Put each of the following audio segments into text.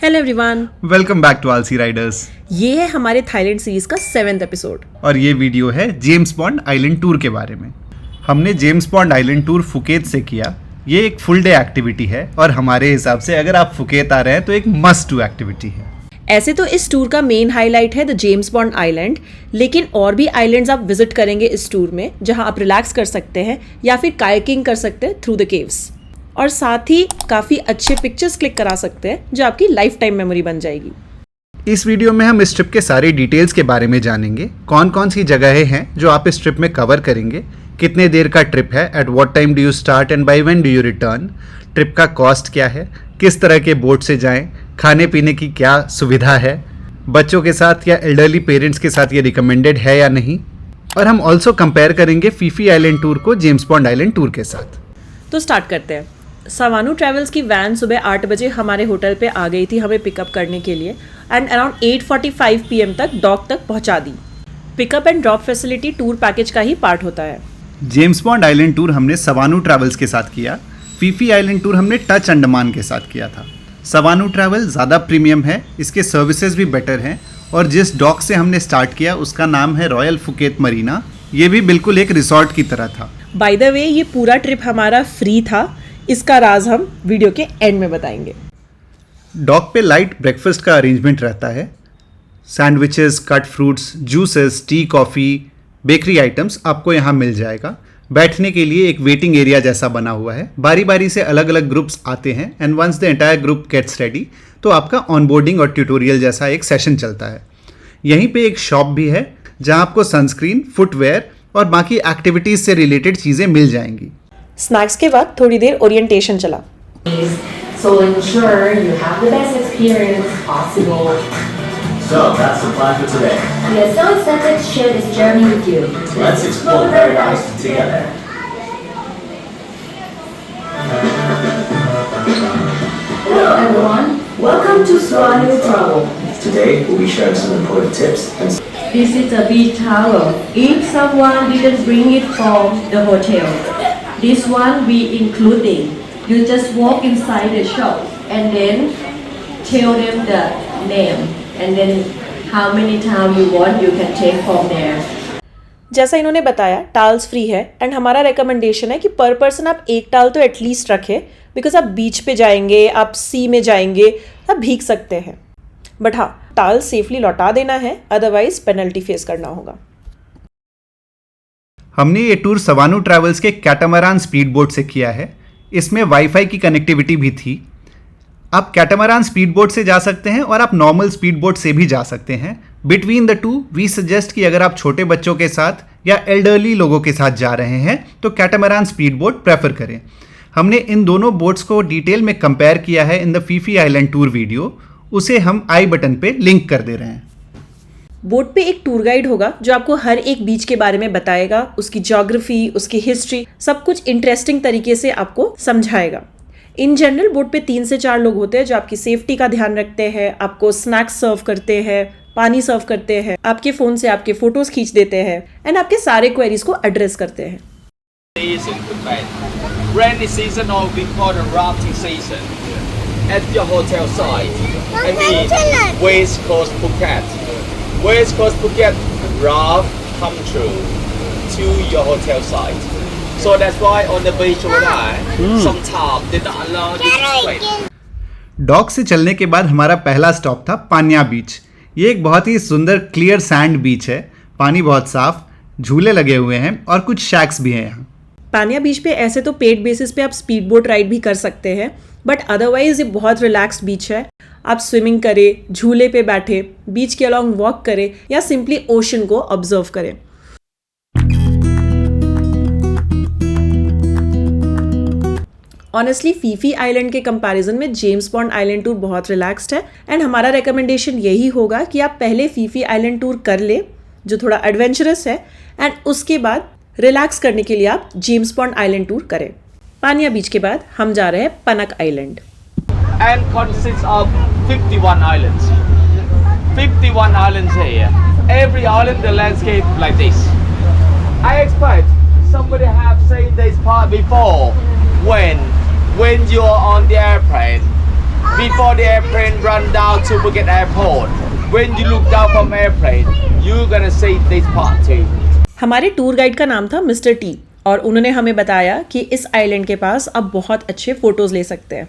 Hello everyone, welcome back to Aalsi riders. ये है हमारे थाईलैंड सीरीज का 7th एपिसोड और ये वीडियो है जेम्स बॉन्ड आइलैंड टूर के बारे में। हमने James bond island tour Phuket से किया। ये एक फुल डे एक्टिविटी है और हमारे हिसाब से अगर आप फुकेत आ रहे हैं तो एक मस्ट डू एक्टिविटी है। ऐसे तो इस टूर का मेन हाईलाइट है द जेम्स बॉन्ड आइलैंड, लेकिन और भी आइलैंड्स आप विजिट करेंगे इस टूर में जहां आप रिलैक्स कर सकते हैं या फिर कायाकिंग कर सकते हैं थ्रू द केव्स, और साथ ही काफ़ी अच्छे पिक्चर्स क्लिक करा सकते हैं जो आपकी लाइफ टाइम मेमोरी बन जाएगी। इस वीडियो में हम इस ट्रिप के सारे डिटेल्स के बारे में जानेंगे। कौन कौन सी जगहें हैं जो आप इस ट्रिप में कवर करेंगे, कितने देर का ट्रिप है, at what time do you start and by when do you return, trip का कॉस्ट क्या है, किस तरह के बोट से जाएं, खाने पीने की क्या सुविधा है, बच्चों के साथ या एल्डरली पेरेंट्स के साथ ये रिकमेंडेड है या नहीं, और हम ऑल्सो कंपेयर करेंगे फीफी आइलैंड टूर को जेम्स बॉन्ड आइलैंड टूर के साथ। तो स्टार्ट करते हैं। सवानू ट्रैवल्स की वैन सुबह 8 बजे हमारे होटल पे आ गई थी हमें पिकअप करने के लिए एंड अराउंड 8:45 PM तक डॉक तक पहुंचा दी। Pickup and drop facility tour package का ही पार्ट होता है। जेम्स बॉन्ड आइलैंड टूर हमने सवानू ट्रैवल्स के साथ किया। फीफी आइलैंड टूर हमने टच अंडमान के साथ किया था। सवानू ट्रैवल ज़्यादा प्रीमियम है, इसके सर्विसेज भी बेटर हैं, और जिस डॉक से हमने स्टार्ट किया उसका नाम है रॉयल फुकेत मरीना। ये भी बिल्कुल एक रिसॉर्ट की तरह था। बाय द वे, ये पूरा ट्रिप हमारा फ्री था। इसका राज हम वीडियो के एंड में बताएंगे। डॉक पे लाइट ब्रेकफास्ट का अरेंजमेंट रहता है। Sandwiches, cut fruits, juices, T, coffee, bakery items आपको यहाँ मिल जाएगा। बैठने के लिए एक वेटिंग एरिया जैसा बना हुआ है। बारी बारी से अलग अलग ग्रुप्स आते हैं and once the entire group gets ready तो आपका ऑनबोर्डिंग और ट्यूटोरियल जैसा एक सेशन चलता है। यहीं पे एक शॉप भी है जहाँ आपको सनस्क्रीन, फुटवेयर और बाकी एक्टिविटीज़ से रिलेटेड चीज़ें मिल जाएंगी। स्नैक्स के बाद थोड़ी देर ओरिएंटेशन चला। So ensure you have the best experience possible. So that's the plan for today. We are so excited to share this journey with you. Let's explore paradise together. Hello everyone, welcome to Swanee Travel. Today we'll be sharing some important tips and This is a beach towel. If someone didn't bring it from the hotel, this one we including. You just walk inside the shop and then tell them the name and then how many towels you want, you can take from there. जैसा इन्होंने बताया, टाल्स free है and हमारा recommendation है कि पर person आप एक टाल तो एटलीस्ट रखें, बिकॉज आप बीच पे जाएंगे, आप सी में जाएंगे, आप भीग सकते हैं। बट हाँ, टाल सेफली लौटा देना है, अदरवाइज पेनल्टी फेस करना होगा। हमने ये टूर सवानू ट्रैवल्स के कैटामरान स्पीड बोट से किया है। इसमें वाईफाई की कनेक्टिविटी भी थी। आप कैटामरान स्पीड बोट से जा सकते हैं और आप नॉर्मल स्पीड बोट से भी जा सकते हैं। Between the two we suggest कि अगर आप छोटे बच्चों के साथ या एल्डरली लोगों के साथ जा रहे हैं तो कैटामरान स्पीड बोट प्रेफर करें। हमने इन दोनों बोट्स को डिटेल में कंपेयर किया है in the Phi Phi island tour video. उसे हम आई बटन पे लिंक कर दे रहे हैं। बोट पे एक टूर गाइड होगा जो आपको हर एक बीच के बारे में बताएगा, उसकी ज्योग्राफी, उसकी हिस्ट्री, सब कुछ इंटरेस्टिंग तरीके से आपको समझाएगा। इन जनरल बोट पे 3 से 4 लोग होते हैं जो आपकी सेफ्टी का ध्यान रखते हैं, आपको स्नैक्स सर्व करते हैं, पानी सर्व करते हैं, आपके फ़ोन से आपके फ़ोटोज़ खींच देते हैं एंड आपके सारे क्वेरीज को एड्रेस करते हैं। Rainy season or we call the rafting season at your hotel site. I mean West Coast Phuket. West Coast Phuket raft come through to your hotel site. So that's why on the beach over there, sometimes they don't allow you to swim. Dock से चलने के बाद हमारा पहला stop था पान्या बीच। ये एक बहुत ही सुंदर क्लियर सैंड बीच है। पानी बहुत साफ, झूले लगे हुए हैं और कुछ शैक्स भी हैं यहाँ। पानिया बीच पे ऐसे तो पेड बेसिस पे आप स्पीड बोट राइड भी कर सकते हैं, बट अदरवाइज ये बहुत रिलैक्स्ड बीच है। आप स्विमिंग करें, झूले पे बैठे, बीच के अलॉन्ग वॉक करें या सिंपली ओशन को ऑब्जर्व करें। ऑनेस्टली फीफी आइलैंड के कंपैरिजन में जेम्स बॉन्ड आइलैंड टूर बहुत रिलैक्स्ड है एंड हमारा रिकमेंडेशन यही होगा कि आप पहले फीफी आइलैंड टूर कर ले जो थोड़ा एडवेंचरस है एंड उसके बाद रिलैक्स करने के लिए आप जेम्स बॉन्ड आइलैंड टूर करें। पानिया बीच के बाद हम जा रहे हैं पनक island. And consists of 51 islands. 51 islands here. Every island the landscape like this. I expect somebody have seen this part before when you're on the airplane before the airplane run down to Phuket Airport. When you look down from airplane, you're gonna see this part too. हमारे tour guide का नाम था mister T और उन्होंने हमें बताया कि इस आइलैंड के पास आप बहुत अच्छे फोटोज ले सकते हैं।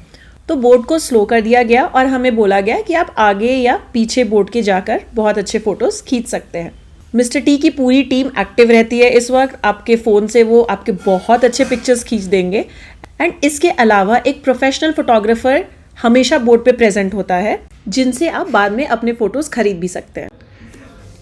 तो बोट को स्लो कर दिया गया और हमें बोला गया कि आप आगे या पीछे बोट के जाकर बहुत अच्छे फोटोज खींच सकते हैं। मिस्टर टी की पूरी टीम एक्टिव रहती है इस वक्त। आपके फ़ोन से वो आपके बहुत अच्छे पिक्चर्स खींच देंगे। एंड इसके अलावा एक प्रोफेशनल फोटोग्राफर हमेशा बोट पे प्रेजेंट होता है, जिनसे आप बाद में अपने फोटोज खरीद भी सकते हैं।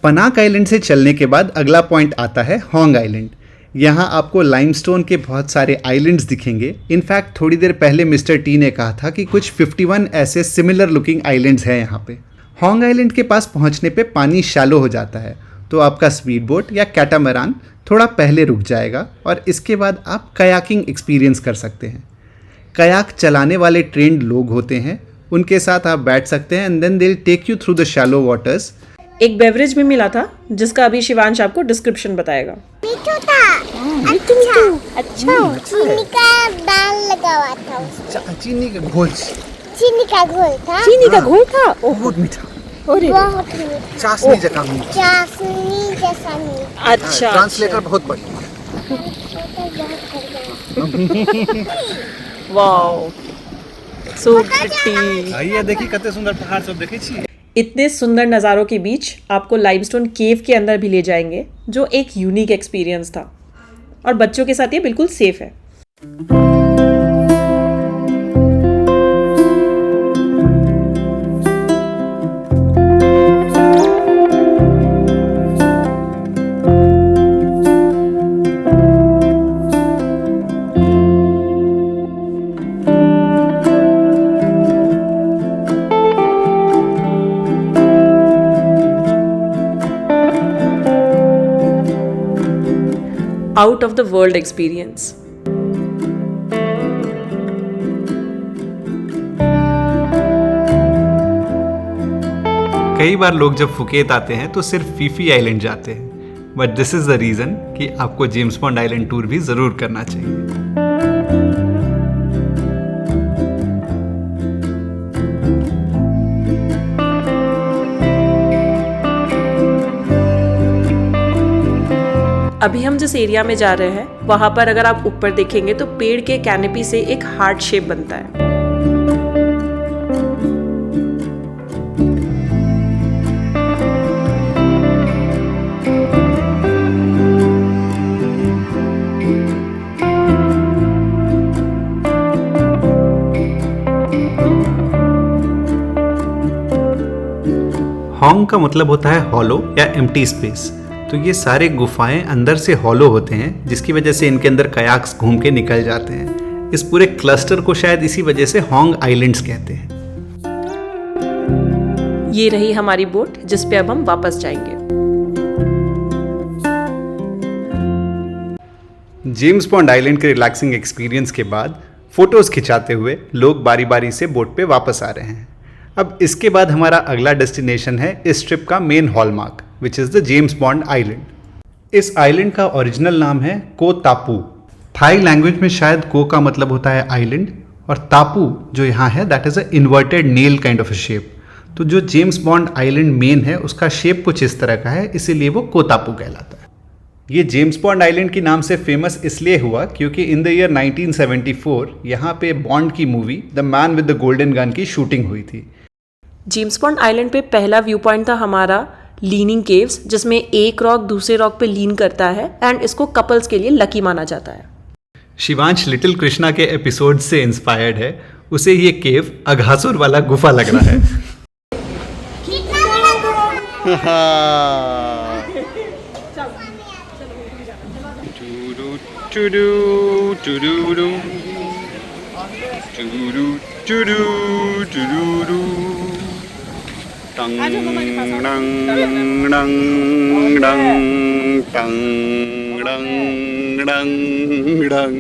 पनाक आइलैंड से चलने के बाद अगला पॉइंट आता है होंग आइलैंड। यहाँ आपको लाइमस्टोन के बहुत सारे आइलैंड्स दिखेंगे। इनफैक्ट थोड़ी देर पहले मिस्टर टी ने कहा था कि कुछ 51 ऐसे सिमिलर लुकिंग आइलैंड्स हैं यहाँ पे। होंग आइलैंड के पास पहुँचने पे पानी शैलो हो जाता है, तो आपका स्पीड बोट या कैटामरान थोड़ा पहले रुक जाएगा और इसके बाद आप कयाकिंग एक्सपीरियंस कर सकते हैं। कयाक चलाने वाले ट्रेंड लोग होते हैं, उनके साथ आप बैठ सकते हैं and then they will take you through the shallow waters. एक बेवरेज भी मिला था जिसका अभी शिवांश आपको डिस्क्रिप्शन बताएगा। मीठा था। अच्छा चीनी का दाल लगा हुआ था उसमें। चीनी का घोल। चीनी का घोल था। चीनी का घोल था। बहुत मीठा। अरे बहुत मीठा। चाशनी जैसा मीठा। चाशनी जैसा मीठा। अच्छा, ट्रांसलेटर बहुत बढ़िया। Wow, so pretty. आइए देखिए कितने सुंदर पहाड़ सब देखे छी। इतने सुंदर नज़ारों के बीच आपको लाइमस्टोन केव के अंदर भी ले जाएंगे, जो एक यूनिक एक्सपीरियंस था और बच्चों के साथ ये बिल्कुल सेफ है। Out of the world experience. कई बार लोग जब फुकेत आते हैं तो सिर्फ फीफी आइलैंड जाते हैं, but this is the reason कि आपको जेम्स बॉन्ड आइलैंड टूर भी जरूर करना चाहिए। अभी हम जिस एरिया में जा रहे हैं वहां पर अगर आप ऊपर देखेंगे तो पेड़ के कैनोपी से एक हार्ट शेप बनता है। होंग का मतलब होता है हॉलो या एम्प्टी स्पेस। तो ये सारे गुफाएं अंदर से हॉलो होते हैं, जिसकी वजह से इनके अंदर कयाक्स घूम के निकल जाते हैं। इस पूरे क्लस्टर को शायद इसी वजह से होंग आइलैंड्स कहते हैं। ये रही हमारी बोट जिस पे अब हम वापस जाएंगे। जेम्स बॉन्ड आइलैंड के रिलैक्सिंग एक्सपीरियंस के बाद फोटोज खिंचाते हुए लोग बारी बारी से बोट पे वापस आ रहे हैं। अब इसके बाद हमारा अगला डेस्टिनेशन है इस ट्रिप का main hallmark, which is the James bond island. इस आइलैंड का ओरिजिनल नाम है को तापू। थाई लैंग्वेज में शायद को का मतलब होता है आइलैंड और तापू जो यहाँ है that is a inverted nail kind of a shape. तो जो जेम्स बॉन्ड आइलैंड मेन है उसका शेप कुछ इस तरह का है, इसीलिए वो को तापू कहलाता है। ये जेम्स बॉन्ड आइलैंड के नाम से फेमस इसलिए हुआ क्योंकि इन द ईयर 1974 यहाँ पे बॉन्ड की movie the man with the golden gun की शूटिंग हुई थी। जेम्स बॉन्ड आइलैंड पे पहला व्यू पॉइंट था हमारा लीनिंग केव्स, जिसमें एक रॉक दूसरे रॉक पे लीन करता है एंड इसको कपल्स के लिए लकी माना जाता है। शिवांश लिटिल कृष्णा के एपिसोड से इंस्पायर्ड है, उसे ये केव अघासुर वाला गुफा लग रहा है। Dang dang dang dang dang dang dang dang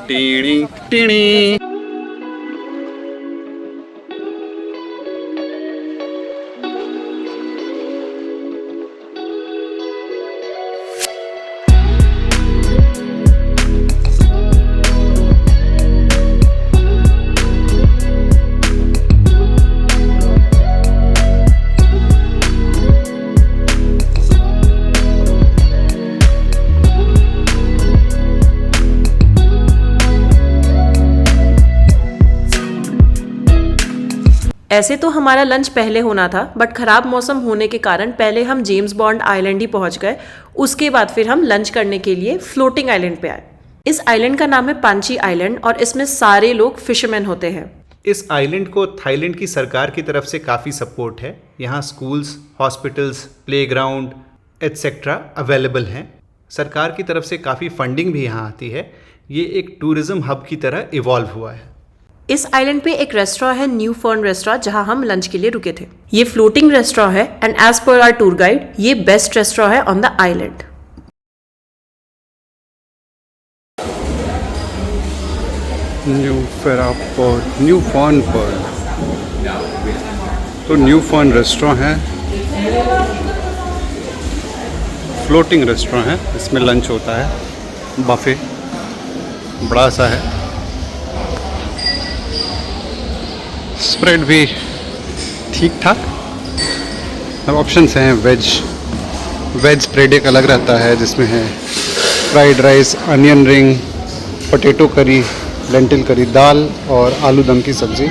teeny teeny. ऐसे तो हमारा लंच पहले होना था, बट खराब मौसम होने के कारण पहले हम जेम्स बॉन्ड आइलैंड ही पहुंच गए। उसके बाद फिर हम लंच करने के लिए फ्लोटिंग आइलैंड पे आए। इस आइलैंड का नाम है पांची आइलैंड और इसमें सारे लोग फिशरमैन होते हैं। इस आइलैंड को थाईलैंड की सरकार की तरफ से काफ़ी सपोर्ट है। यहाँ schools, hospitals, playground etcetera available हैं। सरकार की तरफ से काफ़ी फंडिंग भी यहाँ आती है। ये एक टूरिज्म हब की तरह इवॉल्व हुआ है। इस आइलैंड पे एक रेस्टोरेंट है, न्यू फर्न रेस्टोरेंट, जहां हम लंच के लिए रुके थे। ये फ्लोटिंग रेस्टोरेंट है and as per our tour guide ये बेस्ट रेस्टोरेंट है on the island. New Fern पर तो न्यू फर्न रेस्टोरेंट है, फ्लोटिंग रेस्टोरेंट है। इसमें लंच होता है, बफे बड़ा सा है। स्प्रेड भी ठीक ठाक। अब ऑप्शंस हैं, वेज स्प्रेड एक अलग रहता है जिसमें है fried rice, onion ring, potato करी, लेंटिल करी, दाल और आलू दम की सब्ज़ी,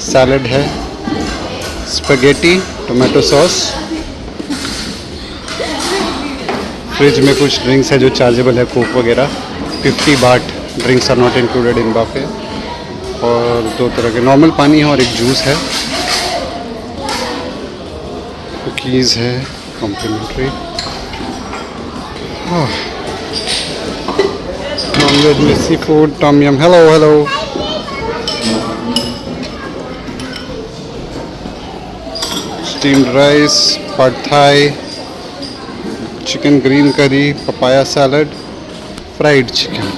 सैलड है, स्पैगेटी, टोमेटो सॉस। फ्रिज में कुछ ड्रिंक्स है जो चार्जेबल है, कोक वगैरह। 50 baht, drinks are not included in buffet. और 2 तरह के नॉर्मल पानी है और एक जूस है। कुकीज़ है कॉम्प्लीमेंट्री। नॉनवेज में sea food, Tom yum, hello steamed rice, pad Thai, chicken green curry, papaya salad, fried chicken.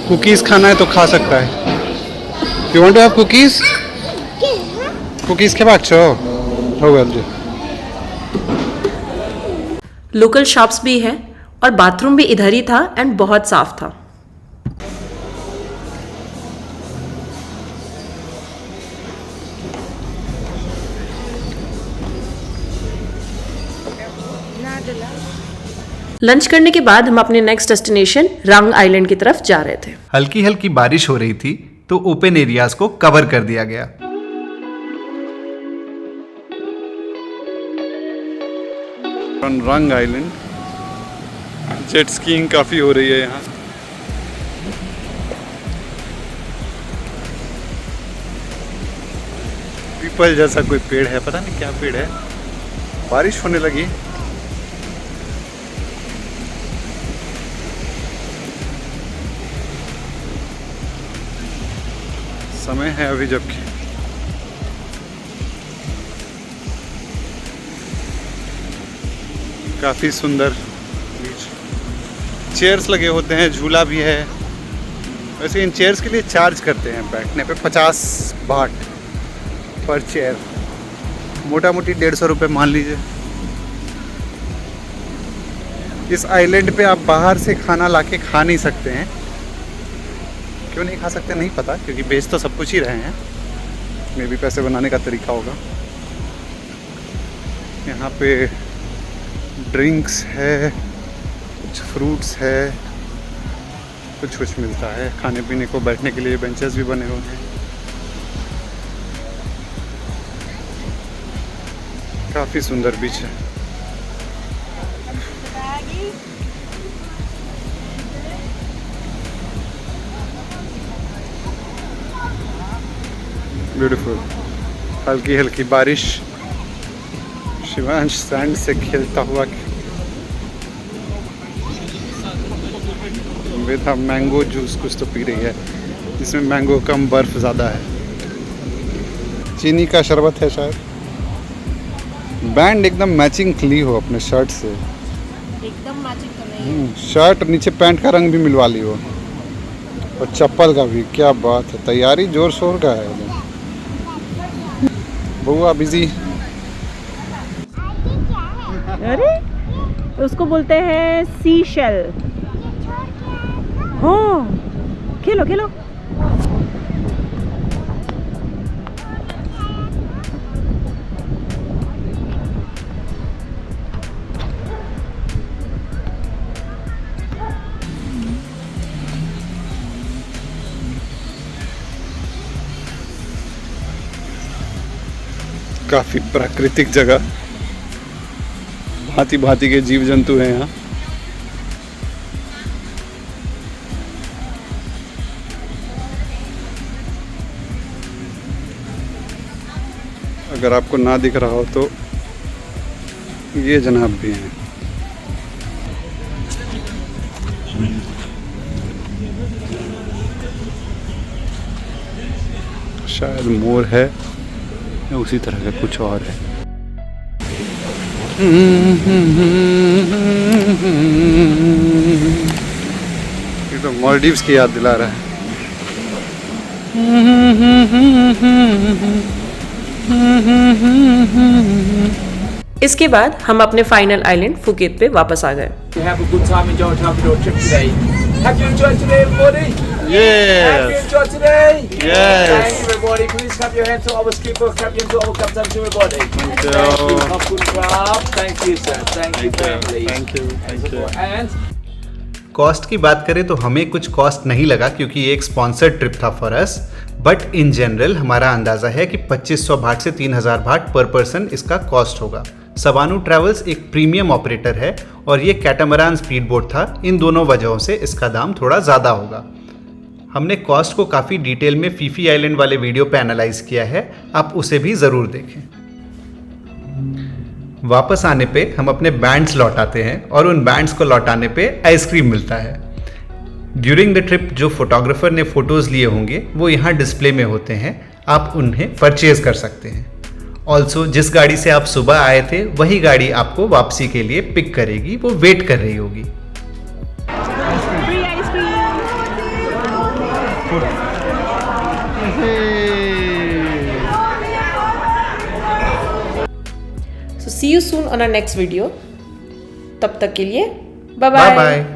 Cookies खाना है तो खा सकता है। You want to have cookies? Cookies के बाद हो वेल जी। लोकल शॉप्स भी हैं और बाथरूम भी इधर ही था एंड बहुत साफ था। लंच करने के बाद हम अपने नेक्स्ट डेस्टिनेशन रंग आइलैंड की तरफ जा रहे थे। हल्की हल्की बारिश हो रही थी तो ओपन एरियाज को कवर कर दिया गया। रंग आइलैंड जेट स्कीइंग काफ़ी हो रही है यहाँ। पीपल जैसा कोई पेड़ है, पता नहीं क्या पेड़ है। बारिश होने लगी। समय है अभी जबकि काफ़ी सुंदर बीच। चेयर्स लगे होते हैं, झूला भी है। वैसे इन चेयर्स के लिए चार्ज करते हैं बैठने पे 50 बाट पर चेयर, मोटा मोटी 150 रुपये मान लीजिए। इस आइलैंड पे आप बाहर से खाना लाके खा नहीं सकते हैं। क्यों नहीं खा सकते नहीं पता, क्योंकि बेच तो सब कुछ ही रहे हैं। मे भी पैसे बनाने का तरीका होगा। यहाँ पे ड्रिंक्स है, कुछ फ्रूट्स है, कुछ मिलता है खाने पीने को। बैठने के लिए बेंचेस भी बने हुए हैं। काफ़ी सुंदर बीच है। ब्यूटीफुल। हल्की हल्की बारिश, शिवांश सैंड से खेलता हुआ बेटा मैंगो जूस कुछ तो पी रही है, जिसमें मैंगो कम बर्फ ज़्यादा है। चीनी का शरबत है शायद। बैंड एकदम मैचिंग ली हो अपने शर्ट से, एकदम मैचिंग कर रही है। शर्ट नीचे पैंट का रंग भी मिलवा ली हो, और चप्पल का भी। क्या बात है, तैयारी जोर शोर का है। बुआ बिजी। अरे उसको बोलते हैं सी शेल। हो खेलो खेलो। काफ़ी प्राकृतिक जगह, भांति भांति के जीव जंतु हैं यहाँ। अगर आपको ना दिख रहा हो तो ये जनाब भी हैं। शायद मोर है या उसी तरह का कुछ और है। ये तो मालदीव्स की याद दिला रहा है। इसके बाद हम अपने फाइनल आइलैंड फुकेत पे वापस आ गए। Have a good time enjoying your trip today. Have you enjoyed today, everybody? Yes. Have you enjoyed today? Yes. Thank you, everybody. Please clap your hands to our skipper. Clap your hands to our captain, to everybody. Thank you. Thank you. Have good job. Thank you, sir. Thank you, family. Thank you. Thank you. And cost की बात करें तो हमें कुछ cost नहीं लगा क्योंकि ये एक स्पॉन्सर्ड ट्रिप था for us, but in general हमारा अंदाज़ा है कि 2500 बाट से 3000 बाट पर पर्सन इसका कॉस्ट होगा। सवानू ट्रैवल्स एक प्रीमियम ऑपरेटर है और ये कैटामरान स्पीड बोट था, इन दोनों वजहों से इसका दाम थोड़ा ज़्यादा होगा। हमने कॉस्ट को काफ़ी डिटेल में फीफी आइलैंड वाले वीडियो पे एनालाइज किया है, आप उसे भी ज़रूर देखें। वापस आने पे हम अपने बैंड्स लौटाते हैं और उन बैंड्स को लौटाने पे आइसक्रीम मिलता है। ड्यूरिंग द ट्रिप जो फोटोग्राफर ने फ़ोटोज़ लिए होंगे वो यहाँ डिस्प्ले में होते हैं, आप उन्हें परचेज़ कर सकते हैं। ऑल्सो जिस गाड़ी से आप सुबह आए थे वही गाड़ी आपको वापसी के लिए पिक करेगी, वो वेट कर रही होगी। So see you soon on our next video. तब तक के लिए बाय बाय बाय।